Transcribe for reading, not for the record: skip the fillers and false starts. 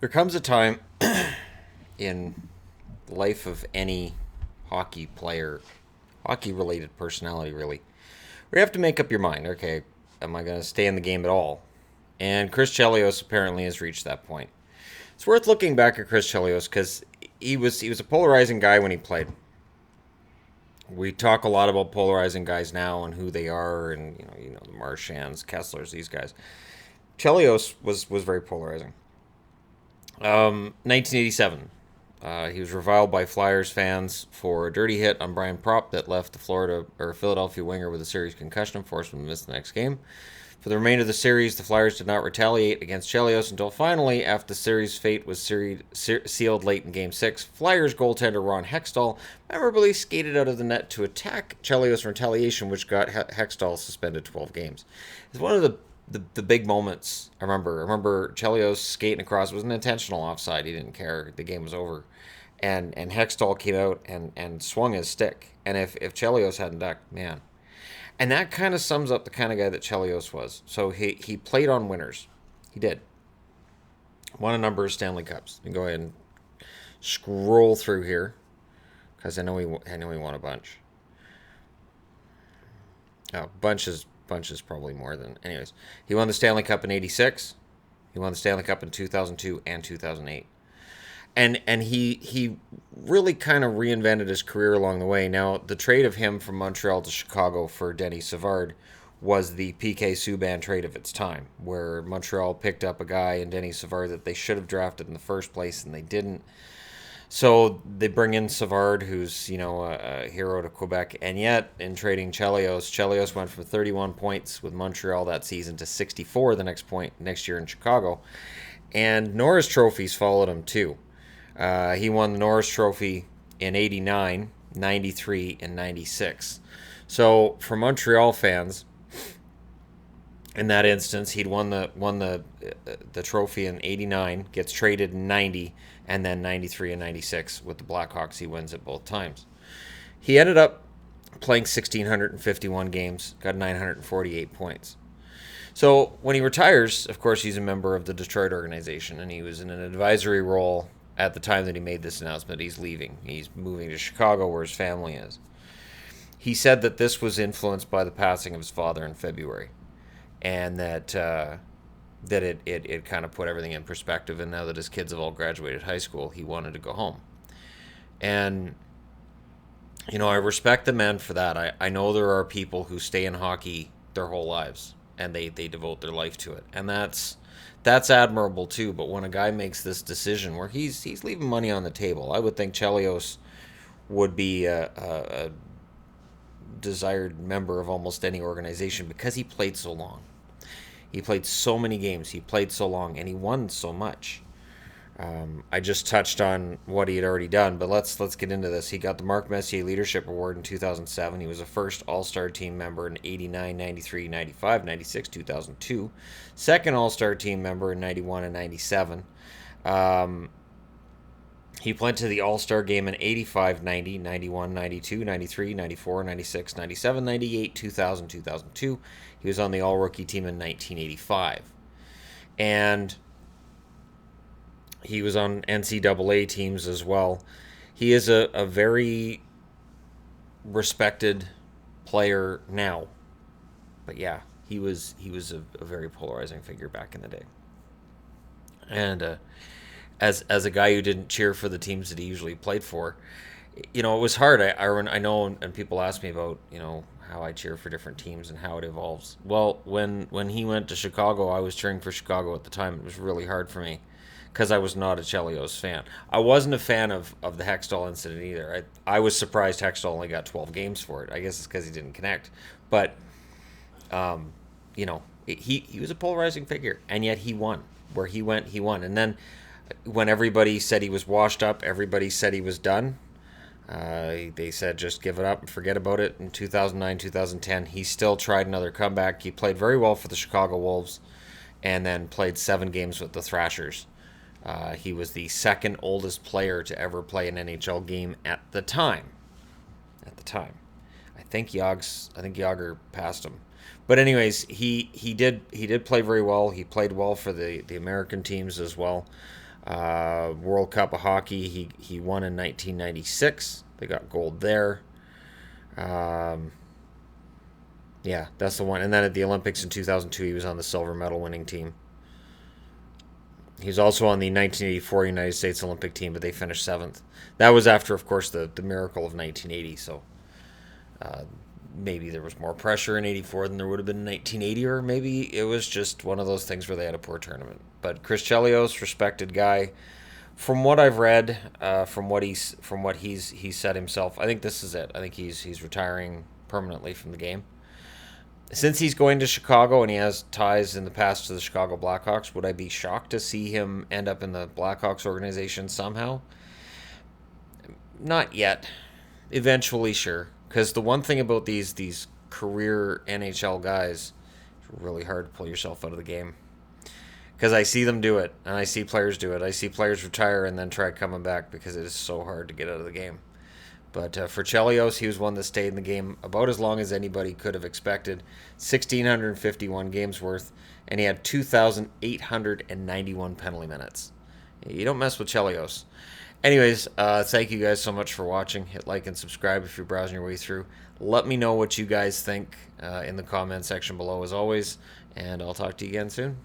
There comes a time in the life of any hockey player, hockey related personality really, where you have to make up your mind. Okay, am I going to stay in the game at all? And Chris Chelios apparently has reached that point. It's worth looking back at Chris Chelios because he was a polarizing guy when he played. We talk a lot about polarizing guys now and who they are, and the Marchands, Kesslers, these guys. Chelios was very polarizing. 1987. He was reviled by Flyers fans for a dirty hit on Brian Propp that left the Philadelphia winger with a serious concussion and forced him to miss the next game. For the remainder of the series, the Flyers did not retaliate against Chelios until finally, after the series' fate was sealed late in Game 6, Flyers goaltender Ron Hextall memorably skated out of the net to attack Chelios in retaliation, which got Hextall suspended 12 games. It's one of the big moments. I remember Chelios skating across. It was an intentional offside. He didn't care. The game was over. And Hextall came out and swung his stick. And if Chelios hadn't ducked, man. And that kind of sums up the kind of guy that Chelios was. So he played on winners. He did. Won a number of Stanley Cups. You can go ahead and scroll through here, because I know he won a bunch. Oh, bunch is probably more than. Anyways, he won the Stanley Cup in '86. He won the Stanley Cup in 2002 and 2008. And he really kind of reinvented his career along the way. Now, the trade of him from Montreal to Chicago for Denis Savard was the PK Subban trade of its time, where Montreal picked up a guy in Denis Savard that they should have drafted in the first place, and they didn't. So they bring in Savard, who's a hero to Quebec, and yet in trading Chelios went from 31 points with Montreal that season to 64 the next year in Chicago, and Norris trophies followed him too. He won the Norris Trophy in '89, '93, and '96. So for Montreal fans, in that instance, he'd won the trophy in '89, gets traded in '90, and then '93 and '96 with the Blackhawks. He wins it both times. He ended up playing 1,651 games, got 948 points. So when he retires, of course, he's a member of the Detroit organization, and he was in an advisory role at the time that he made this announcement. He's leaving. He's moving to Chicago, where his family is. He said that this was influenced by the passing of his father in February, and that it kind of put everything in perspective. And now that his kids have all graduated high school, he wanted to go home. And I respect the man for that. I know there are people who stay in hockey their whole lives, and they devote their life to it, and that's admirable too. But when a guy makes this decision where he's leaving money on the table, I would think Chelios would be a desired member of almost any organization, because he played so long. He played so many games. He played so long, and he won so much. I just touched on what he had already done, but let's get into this. He got the Marc Messier Leadership Award in 2007. He was a first All-Star team member in '89, '93, '95, '96, 2002. Second All-Star team member in '91 and '97. He went to the All-Star game in '85, '90, '91, '92, '93, '94, '96, '97, '98, 2000, 2002. He was on the All-Rookie team in 1985. And he was on NCAA teams as well. He is a very respected player now. But yeah, he was a very polarizing figure back in the day. And as a guy who didn't cheer for the teams that he usually played for, it was hard. I know, and people ask me about how I cheer for different teams and how it evolves. Well, when he went to Chicago, I was cheering for Chicago at the time. It was really hard for me, because I was not a Chelios fan. I wasn't a fan of the Hextall incident either. I was surprised Hextall only got 12 games for it. I guess it's because he didn't connect. But, he was a polarizing figure, and yet he won. Where he went, he won. And then when everybody said he was washed up, everybody said he was done. They said just give it up and forget about it. In 2009, 2010, he still tried another comeback. He played very well for the Chicago Wolves, and then played 7 games with the Thrashers. He was the second oldest player to ever play an NHL game at the time. I think Yager passed him. But anyways, he did play very well. He played well for the American teams as well. World Cup of Hockey, he won in 1996. They got gold there. Um, yeah, that's the one. And then at the Olympics in 2002, he was on the silver medal winning team. He's also on the 1984 United States Olympic team, but they finished seventh. That was after, of course, the miracle of 1980. So uh, maybe there was more pressure in 84 than there would have been in 1980, or maybe it was just one of those things where they had a poor tournament. But Chris Chelios, respected guy. From what I've read, from what he's said himself, I think this is it. I think he's retiring permanently from the game. Since he's going to Chicago and he has ties in the past to the Chicago Blackhawks, would I be shocked to see him end up in the Blackhawks organization somehow? Not yet. Eventually, sure. Because the one thing about these career NHL guys, it's really hard to pull yourself out of the game. Because I see them do it, and I see players do it. I see players retire and then try coming back because it is so hard to get out of the game. But for Chelios, he was one that stayed in the game about as long as anybody could have expected. 1,651 games worth, and he had 2,891 penalty minutes. You don't mess with Chelios. Anyways, thank you guys so much for watching. Hit like and subscribe if you're browsing your way through. Let me know what you guys think in the comment section below, as always, and I'll talk to you again soon.